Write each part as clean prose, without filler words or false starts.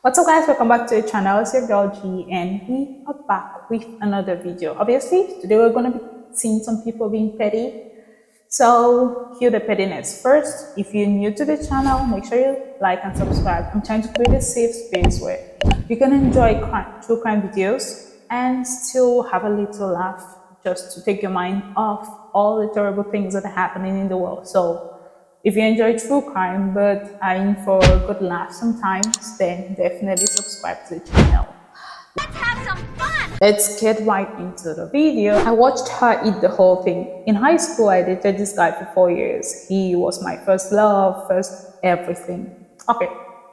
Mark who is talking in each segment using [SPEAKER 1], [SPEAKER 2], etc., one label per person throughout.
[SPEAKER 1] What's up guys, welcome back to the channel. It's your girl G and we are back with another video. Obviously today we're going to be seeing some people being petty, so cue the pettiness. First, if you're new to the channel, make sure you like and subscribe. I'm trying to create a safe space where you can enjoy true crime videos and still have a little laugh, just to take your mind off all the terrible things that are happening in the world. So if you enjoy true crime but are in for a good laugh sometimes, then definitely subscribe to the channel.
[SPEAKER 2] Let's have some fun!
[SPEAKER 1] Let's get right into the video. I watched her eat the whole thing. In high school, I dated this guy for 4 years. He was my first love, first everything. Okay,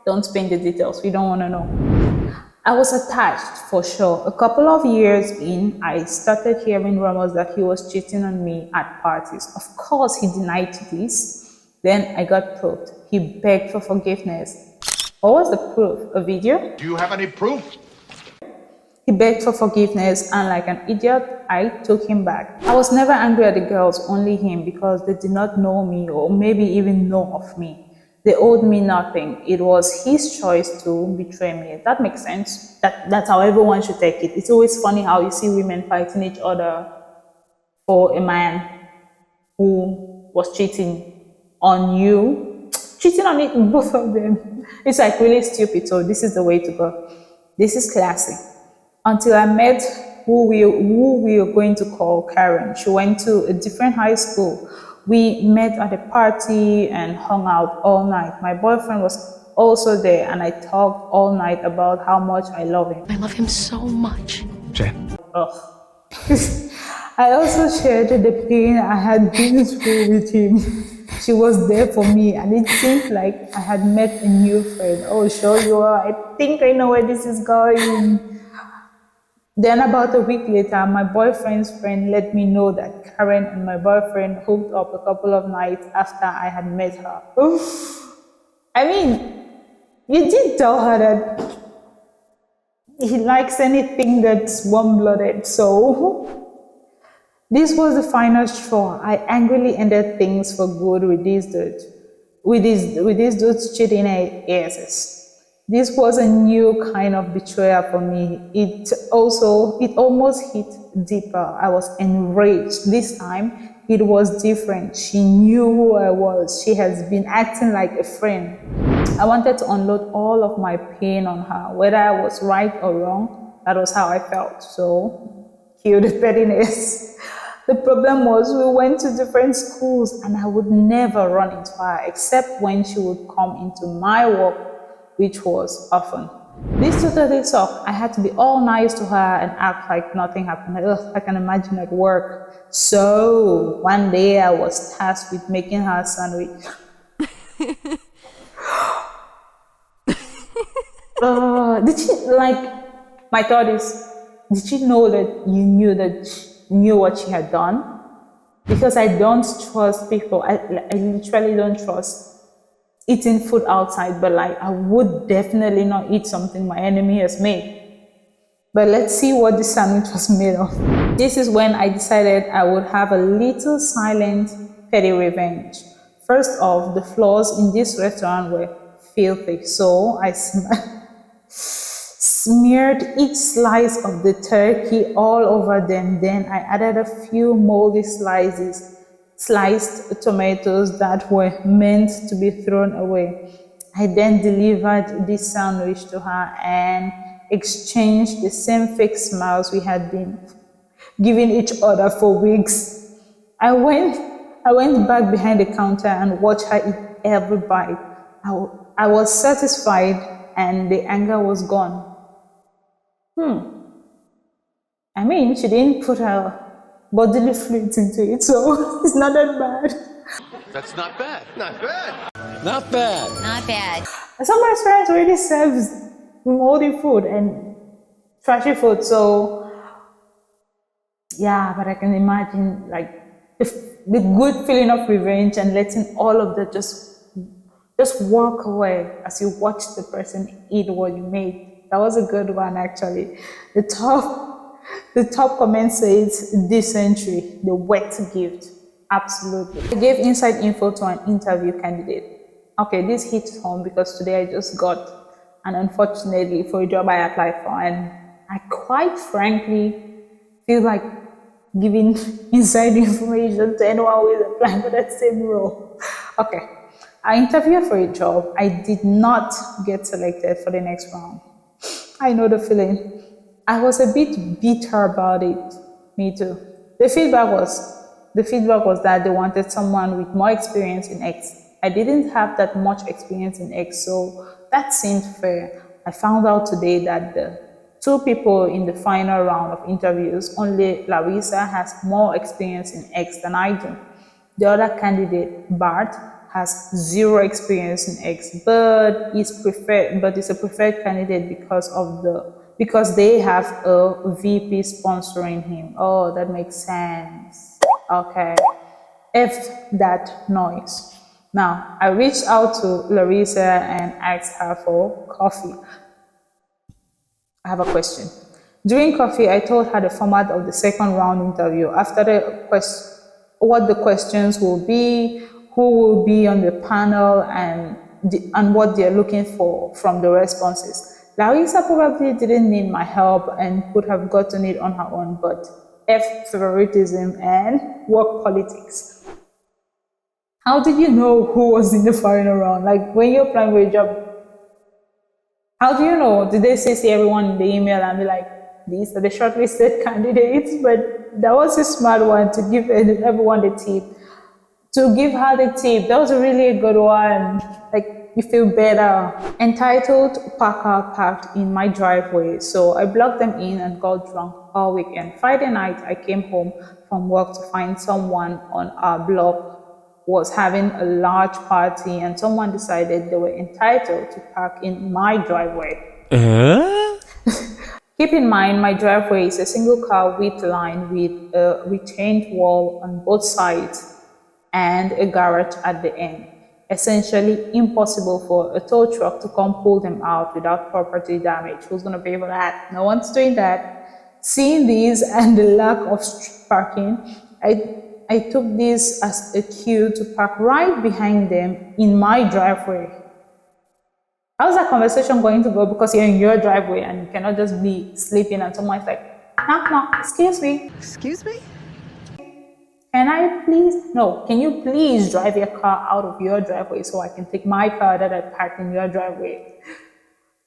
[SPEAKER 1] don't spin the details, we don't want to know. I was attached for sure. A couple of years in, I started hearing rumors that he was cheating on me at parties. Of course, he denied this. Then I got proof. He begged for forgiveness. What was the proof? A video?
[SPEAKER 3] Do you have any proof?
[SPEAKER 1] He begged for forgiveness, and like an idiot, I took him back. I was never angry at the girls, only him, because they did not know me or maybe even know of me. They owed me nothing. It was his choice to betray me. That makes sense. That's how everyone should take it. It's always funny how you see women fighting each other for a man who was cheating on you, cheating on it, both of them. It's like really stupid. So this is the way to go. This is classy. Until I met who we are going to call Karen. She went to a different high school. We met at a party and hung out all night. My boyfriend was also there, and I talked all night about how much I love him.
[SPEAKER 2] I love him so much.
[SPEAKER 3] Jen.
[SPEAKER 1] Ugh. I also shared the pain I had been through with him. She was there for me, and it seemed like I had met a new friend. Oh, sure you are. I think I know where this is going. Then about a week later, my boyfriend's friend let me know that Karen and my boyfriend hooked up a couple of nights after I had met her. Oof. I mean, you did tell her that he likes anything that's warm-blooded, so this was the final straw. I angrily ended things for good with this dude. With this dude's cheating asses. This was a new kind of betrayal for me. It almost hit deeper. I was enraged. This time, it was different. She knew who I was. She has been acting like a friend. I wanted to unload all of my pain on her. Whether I was right or wrong, that was how I felt. So, cue the pettiness. The problem was we went to different schools and I would never run into her except when she would come into my work, which was often. This totally sucked. I had to be all nice to her and act like nothing happened. Ugh, I can imagine at work. So one day I was tasked with making her a sandwich. Did she, like, my thought is, did she know that you knew what she had done? Because I don't trust people. I literally don't trust eating food outside, but like I would definitely not eat something my enemy has made. But let's see what the sandwich was made of. This is when I decided I would have a little silent, petty revenge. First off, the floors in this restaurant were filthy, so I smeared each slice of the turkey all over them. Then I added a few moldy sliced tomatoes that were meant to be thrown away. I then delivered this sandwich to her and exchanged the same fake smiles we had been giving each other for weeks. I went back behind the counter and watched her eat every bite. I was satisfied and the anger was gone. I mean, she didn't put her bodily fluids into it, so it's not that bad.
[SPEAKER 3] That's not bad. Not bad.
[SPEAKER 4] Not bad.
[SPEAKER 2] Not bad.
[SPEAKER 1] Some restaurants already serves moldy food and trashy food, so yeah, but I can imagine like the good feeling of revenge and letting all of that just walk away as you watch the person eat what you made. That was a good one, actually. The top comment says dysentery, the wet gift. Absolutely. I gave inside info to an interview candidate. Okay, this hits home because today I just got and unfortunately for a job I applied for. And I quite frankly feel like giving inside information to anyone who is applying for that same role. Okay, I interviewed for a job. I did not get selected for the next round. I know the feeling. I was a bit bitter about it. Me too. The feedback was that they wanted someone with more experience in X. I didn't have that much experience in X, so that seemed fair. I found out today that the two people in the final round of interviews, only Larissa has more experience in X than I do. The other candidate, Bart, has zero experience in X, but is a preferred candidate because they have a VP sponsoring him. Oh, that makes sense. Okay. F that noise. Now, I reached out to Larissa and asked her for coffee. I have a question. During coffee, I told her the format of the second round interview. After what the questions will be, who will be on the panel, and what they're looking for from the responses. Larissa probably didn't need my help and could have gotten it on her own, but F favoritism and work politics. How did you know who was in the final round? Like when you're applying for a job, how do you know? Did they say everyone in the email and be like, these are the shortlisted candidates? But that was a smart one to give everyone the tip. To give her the tip, that was a really good one. Like, you feel better. Entitled Parker parked in my driveway, so I blocked them in and got drunk all weekend. Friday night, I came home from work to find someone on our block was having a large party, and someone decided they were entitled to park in my driveway. Keep in mind, my driveway is a single car width line with a retained wall on both sides and a garage at the end. Essentially impossible for a tow truck to come pull them out without property damage. Who's going to pay for that? No one's doing that. Seeing these and the lack of street parking, I took this as a cue to park right behind them in my driveway. How's that conversation going to go? Because you're in your driveway and you cannot just be sleeping and someone's like, knock, knock, excuse me.
[SPEAKER 4] Excuse me?
[SPEAKER 1] Can you please drive your car out of your driveway so I can take my car that I parked in your driveway?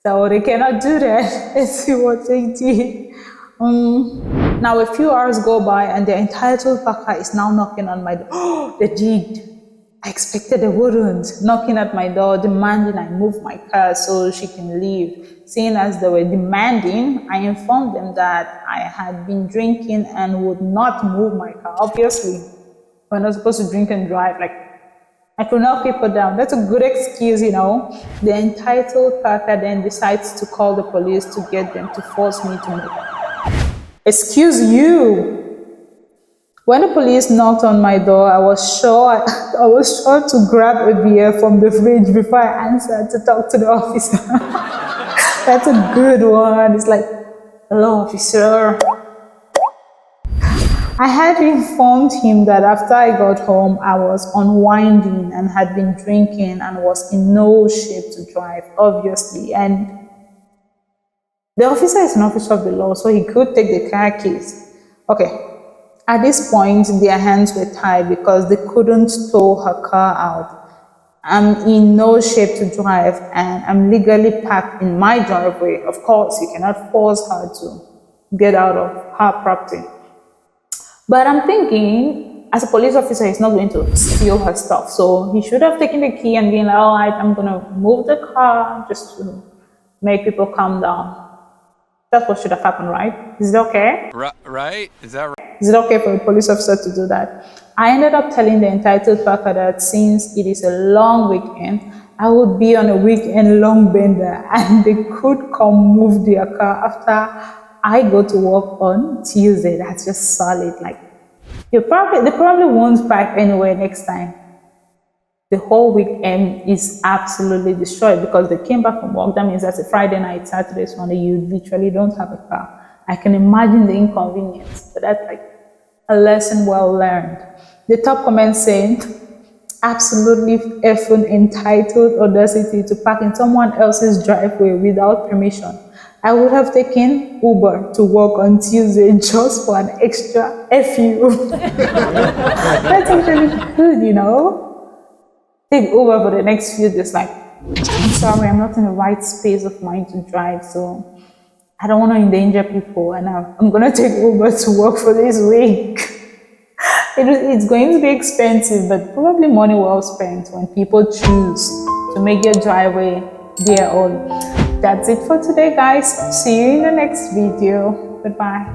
[SPEAKER 1] So they cannot do that. Let's see what they did. Now a few hours go by and the entitled parker is now knocking on my door. Oh, they did. I expected they wouldn't. Knocking at my door, demanding I move my car so she can leave. Seeing as they were demanding, I informed them that I had been drinking and would not move my car. Obviously, we're not supposed to drink and drive. Like, I could knock people down. That's a good excuse, you know. The entitled parker then decides to call the police to get them to force me to move. Excuse you. When the police knocked on my door, I was sure to grab a beer from the fridge before I answered to talk to the officer. That's a good one. It's like, hello, officer. I had informed him that after I got home, I was unwinding and had been drinking and was in no shape to drive, obviously. And the officer is an officer of the law, so he could take the car keys. Okay. At this point, their hands were tied because they couldn't tow her car out. I'm in no shape to drive and I'm legally parked in my driveway. Of course, you cannot force her to get out of her property. But I'm thinking, as a police officer, he's not going to steal her stuff. So he should have taken the key and been like, all right, I'm going to move the car just to make people calm down. That's what should have happened, right? Is it okay?
[SPEAKER 5] Right? Is that right?
[SPEAKER 1] Is it okay for a police officer to do that? I ended up telling the entitled parker that since it is a long weekend, I would be on a weekend long bender and they could come move their car after I go to work on Tuesday. That's just solid. Like, they probably won't park anywhere next time. The whole weekend is absolutely destroyed because they came back from work. That means that's a Friday night, Saturday, Sunday. You literally don't have a car. I can imagine the inconvenience, but that's like a lesson well learned. The top comment saying, absolutely effing entitled audacity to park in someone else's driveway without permission. I would have taken Uber to work on Tuesday just for an extra FU. That's actually good, you know? Take Uber for the next few days. Like, I'm sorry, I'm not in the right space of mind to drive, so I don't want to endanger people, and I'm going to take Uber to work for this week. It's going to be expensive, but probably money well spent when people choose to make their driveway their own. That's it for today, guys. See you in the next video. Goodbye.